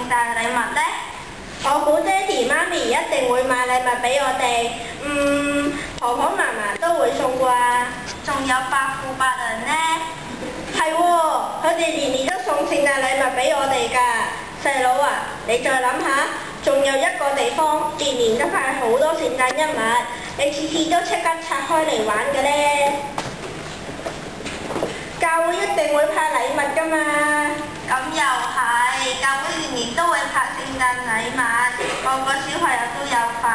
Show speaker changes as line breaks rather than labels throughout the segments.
誕禮物呢？
我估爹哋媽咪一定會買禮物俾我哋，婆婆嫲嫲都會送啩。
仲有伯父伯娘呢？
係喎，佢哋年年都送聖誕禮物俾我哋㗎。細佬啊，你再諗下，仲有一個地方年年都派好多聖誕一物，你次次都即刻拆開嚟玩嘅呢。教會一定會派禮物㗎嘛。
咁又係，教會年年都會派聖誕禮物，個個小朋友都有份。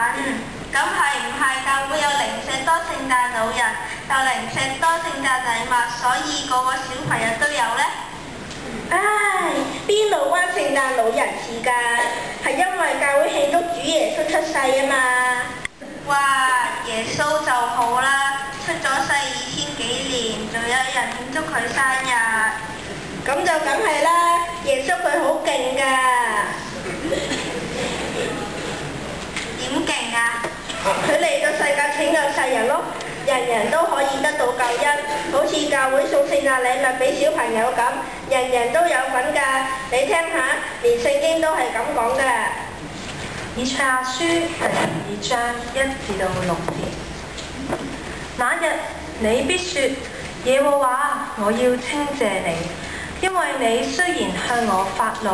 咁係唔係教會有零舍多聖誕老人，有零舍多聖誕禮物，所以個個小朋友都有呢？
唉，邊度關聖誕老人事㗎？係因為教會慶祝主耶穌出世啊嘛。
哇，耶穌就好啦，出咗世2000幾年，仲有人慶祝佢生日。
咁就梗係啦，耶穌佢好勁㗎。
點勁啊？
佢嚟到世界拯救世人咯，人人都可以得到救恩，好似教會送聖誕禮物俾小朋友咁，人人都有份㗎。你聽下，連聖經都係咁講㗎。
以賽亞書第2章1至到6節。那日你必說：耶和華，我要稱謝你，因為你雖然向我發怒，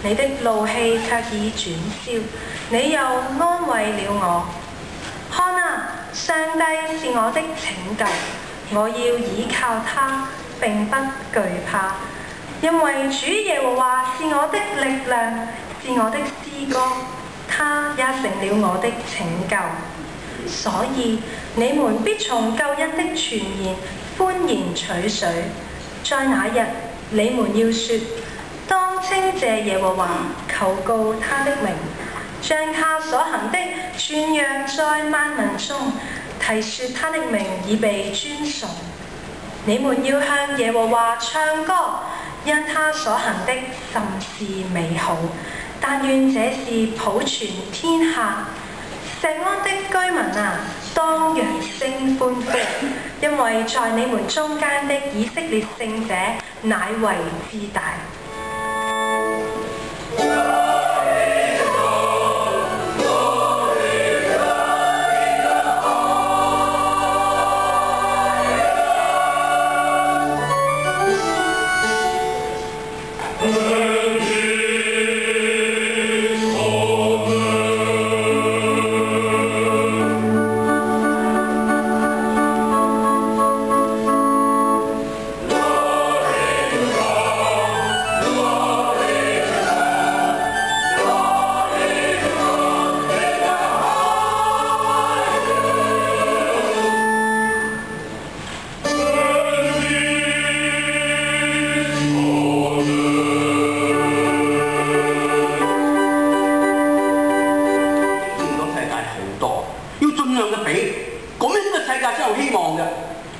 你的怒氣卻已轉消，你又安慰了我。看啊，上帝是我的拯救，我要倚靠他，並不懼怕，因為主耶和華是我的力量，是我的詩歌，他也成了我的拯救。所以你們必從救恩的泉源歡然取水。在那日，你們要說：當稱謝耶和華，求告他的名，將他所行的傳揚在萬民中，提說他的名已被尊崇。你們要向耶和華唱歌，因他所行的甚是美好。但願這事普傳天下。錫安的居民啊，當揚聲歡呼，因為在你們中間的以色列聖者乃為至大。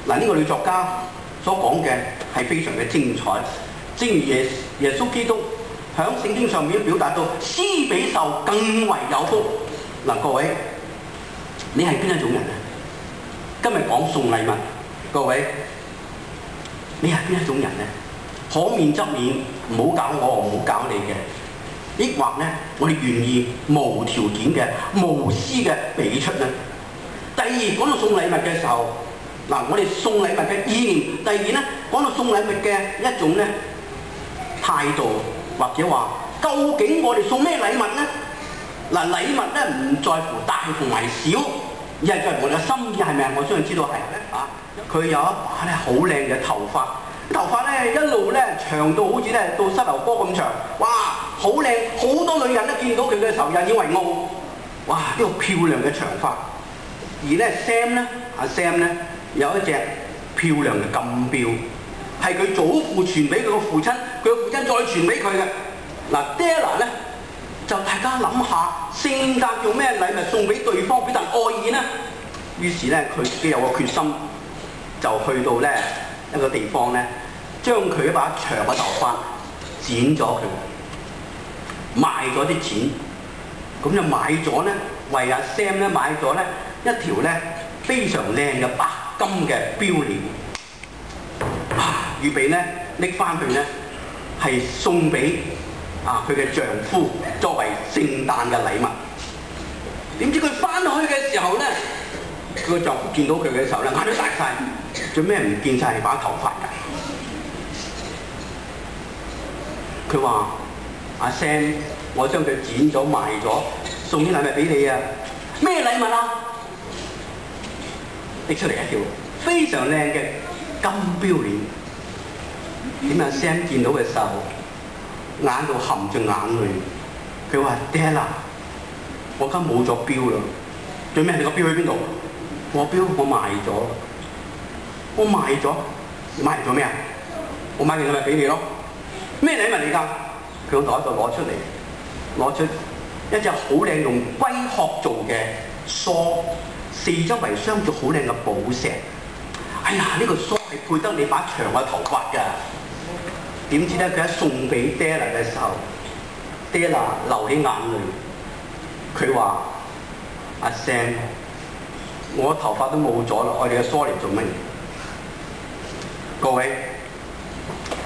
嗱，呢個女作家所講嘅係非常嘅精彩，正如耶穌基督喺聖經上面表達到施比受更為有福。嗱，各位，你係邊一種人啊？今日講送禮物，各位，你係邊一種人咧？可免則免，唔好搞我，唔好搞你嘅。抑或咧，我哋願意無條件嘅、無私嘅俾出咧。第二，講到送禮物嘅時候。嗱，我哋送禮物嘅意念。第二咧，講到送禮物嘅一種咧態度，或者話究竟我哋送咩禮物咧？嗱，禮物咧唔在乎大同埋小，而係在乎我哋嘅心意，係咪啊？我相信知道係咧啊！佢有一把咧好靚嘅頭髮咧一路咧長到好似咧到膝頭哥咁長，哇！好靚，好多女人咧見到佢嘅時候引以為傲，哇！呢個漂亮嘅長髮。而咧 Sam 咧。有一隻漂亮嘅金錶，係佢祖父傳俾佢個父親，佢個父親再傳俾佢嘅。嗱 Della 咧，就大家諗下，聖誕用咩禮物送俾對方表達愛意呢？於是咧，佢自己有個決心，就去到咧一個地方咧，將佢一把長嘅頭髮剪咗佢，賣咗啲錢，咁就買咗咧，為阿 Sam 咧買咗咧一條咧非常靚嘅白金嘅錶鏈，預備咧拎翻去咧係送俾佢嘅丈夫作為聖誕嘅禮物。點知佢翻去嘅時候咧，佢個丈夫見到佢嘅時候咧，眼都大晒，做咩唔見晒把頭髮㗎？佢話：阿 Sam，我將佢剪咗賣咗，送啲禮物俾你啊！咩禮物啊？拎出嚟一條非常靚嘅金錶鏈。點阿 Sam 見到嘅時候，眼度含住眼淚，佢話：爹啊，我而家冇咗錶啦！最尾你個錶喺邊度？我錶我賣咗，我賣咗，你買嚟做咩啊？我買件禮物俾你咯。咩禮物嚟㗎？佢個袋度攞出一隻好靚用龜殼做嘅梳，四周圍鑲住好靚嘅寶石。哎呀，呢個梳係配得你把長嘅頭髮㗎。點知咧，佢一送俾爹拿嘅時候，爹拿流起眼淚。佢話：阿 Sam，我頭髮都冇咗啦，我哋嘅梳嚟做乜嘢？各位，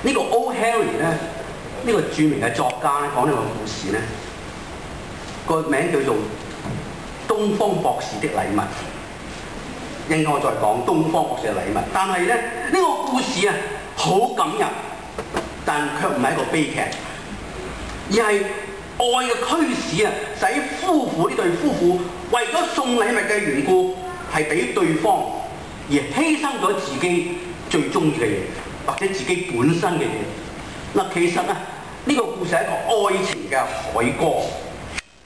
呢個 O. Henry 咧，呢個著名嘅作家咧，講呢個故事咧，個名叫做《東方博士的禮物》。應該我再講東方博士嘅禮物，但係咧呢個故事啊好感人，但卻唔係一個悲劇，而係愛嘅驅使啊，使呢對夫婦為咗送禮物嘅緣故，係俾對方而犧牲咗自己最中意嘅嘢，或者自己本身嘅嘢。嗱，其實啊，呢個故事係一個愛情嘅凱歌，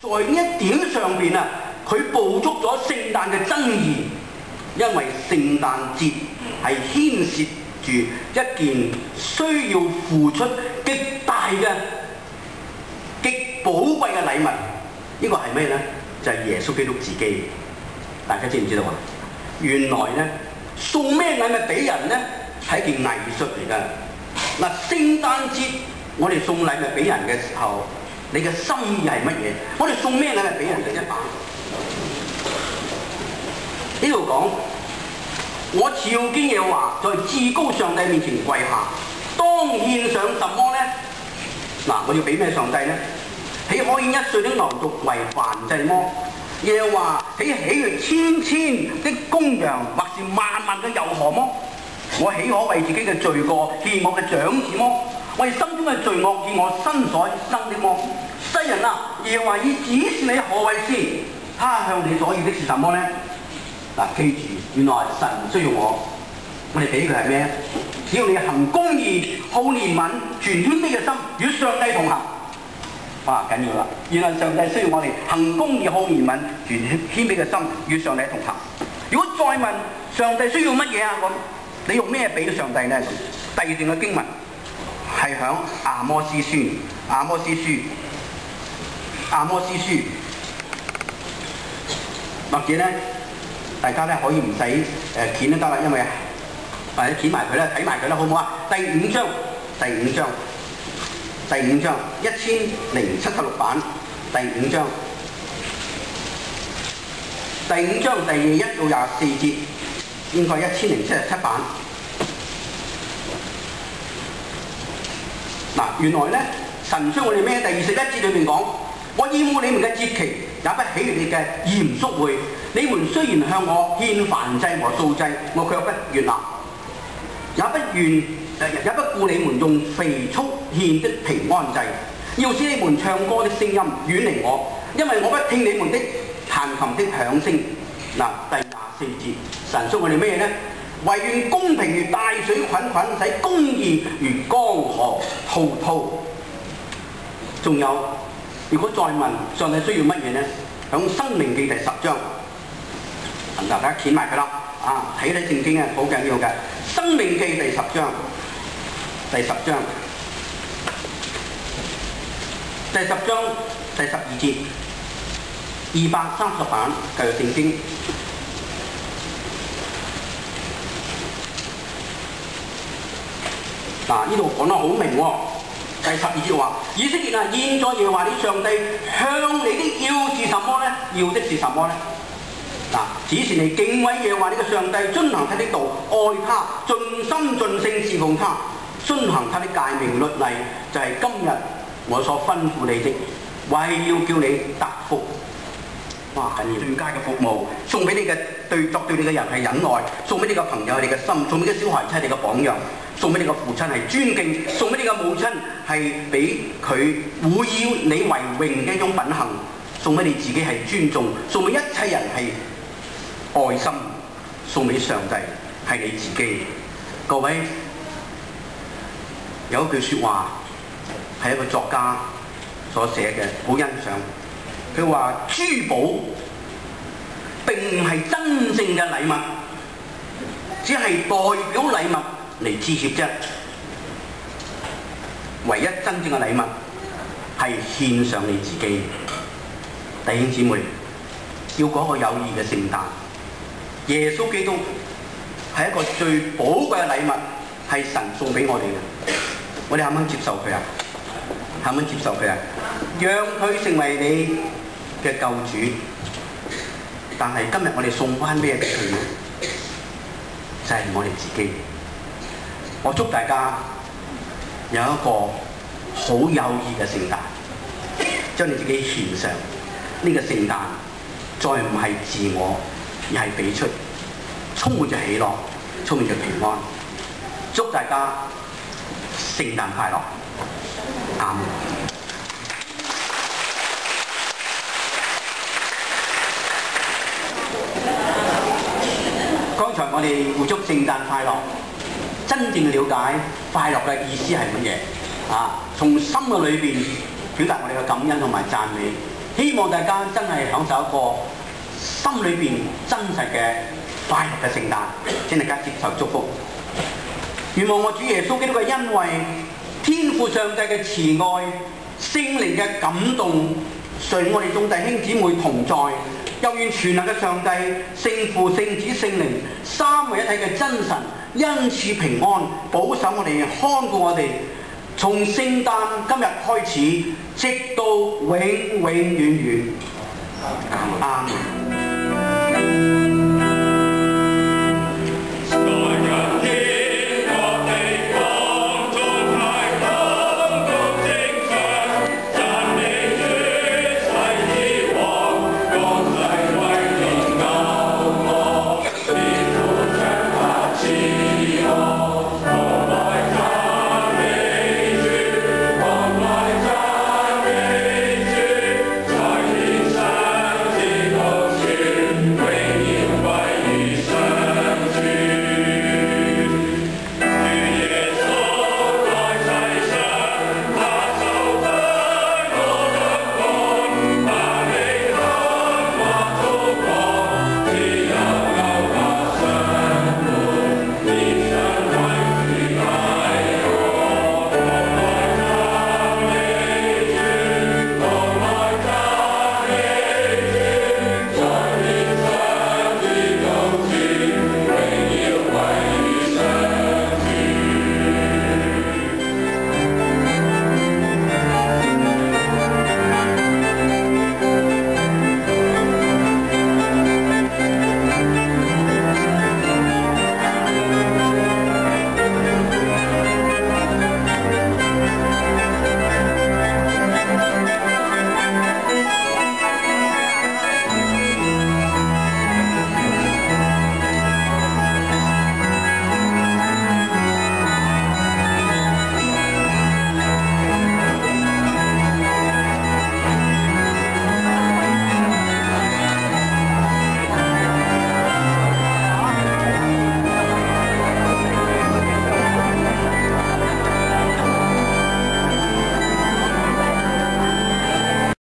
在呢一點上邊啊，佢捕捉咗聖誕嘅真義，因為聖誕節係牽涉住一件需要付出極大嘅、極寶貴嘅禮物。呢個係咩呢？就係耶穌基督自己。大家知唔知道啊？原來呢，送咩禮物俾人呢，係一件藝術嚟㗎。嗱，聖誕節我哋送禮物俾人嘅時候，你嘅心意係乜嘢？我哋送咩禮物俾人嘅一版？呢度講，我朝見耶和華在至高上帝面前跪下，當獻上什麼呢？嗱，我要俾咩上帝呢？豈可獻一歲的牛犢為燔祭麼？耶和華豈喜悅千千的公羊，或是萬萬嘅油河麼？我豈可為自己嘅罪過獻我嘅長子麼？為心中嘅罪惡獻我身所生的麼？世人啊，耶和華已指示你何為善，他向你所要的是什麼呢？嗱，記住，原來神需要我哋俾佢係咩？只要你行公義、好憐憫、存謙卑嘅心，與上帝同行。哇，緊要啦！原來上帝需要我哋行公義、好憐憫、存謙卑嘅心，與上帝同行。如果再問上帝需要乜嘢啊？咁你用咩俾上帝呢？第二段嘅經文係響阿摩司書，或者咧，大家咧可以唔使鉛都得啦，因為或者鉛埋佢啦，睇埋佢啦，好唔好啊？第五章1076版，第五章第21到24節，應該1077版。嗱，原來咧神將我哋咩？第21節裏面講，我厭惡你們嘅節期，也不喜悅你嘅嚴肅會。你們雖然向我獻燔祭和素祭，我卻不悅納，也不顧你們用肥畜獻的平安祭。要使你們唱歌的聲音遠離我，因為我不聽你們的彈琴的響聲。嗱，第24節，神說我哋咩呢？惟願公平如大水滾滾，使公義如江河滔滔。仲有，如果再問上帝需要乜嘢呢？響《申命記》第10章，大家掀埋佢啦，睇睇聖經啊，好緊要嘅。《申命記》第10章，第12節，230版舊約聖經。嗱，呢度講得好明喎。第12節話：以色列啊，現在耶和華你上帝向你的要是什麼呢？要的是什麼呢？嗱，只是你敬畏耶和華你嘅上帝，遵行他的道，愛他，盡心盡性侍奉他，遵行他的誡命律例，就係今日我所吩咐你的，為要叫你得福。哇！緊要最佳嘅服務，送俾你嘅作對你嘅人係忍耐，送俾你嘅朋友係你嘅心，送俾啲小孩子係你嘅榜樣，送俾你嘅父親係尊敬，送俾你嘅母親係俾佢會要你為榮嘅一種品行，送俾你自己係尊重，送俾一切人係愛心，送俾上帝係你自己。各位有一句説話係一個作家所寫嘅，好欣賞。佢話：珠寶並唔係真正嘅禮物，只係代表禮物嚟致歉啫。唯一真正嘅禮物係獻上你自己。弟兄姊妹，要過一個有意義嘅聖誕。耶穌基督係一個最寶貴嘅禮物，係神送俾我哋嘅。我哋肯唔肯接受佢啊？肯唔肯接受佢啊？讓佢成為你嘅救主，但係今日我哋送翻咩俾佢呢？就係我哋自己。我祝大家有一個好有意嘅聖誕，將你自己獻上。呢個聖誕再唔係自我，而係俾出，充滿着喜樂，充滿着平安。祝大家聖誕快樂！阿門。剛才我哋互祝聖誕快樂，真正了解快樂嘅意思係乜嘢啊？從心嘅裏邊表達我哋嘅感恩同埋讚美，希望大家真係享受一個心裏邊真實嘅快樂嘅聖誕，請大家接受祝福。願望我主耶穌基督嘅恩惠、天父上帝嘅慈愛、聖靈嘅感動，隨我哋眾弟兄姊妹同在。又願全能嘅上帝、聖父、聖子、聖靈三位一體嘅真神，恩賜平安，保守我哋，看顧我哋，從聖誕今日開始，直到永永遠遠。阿門。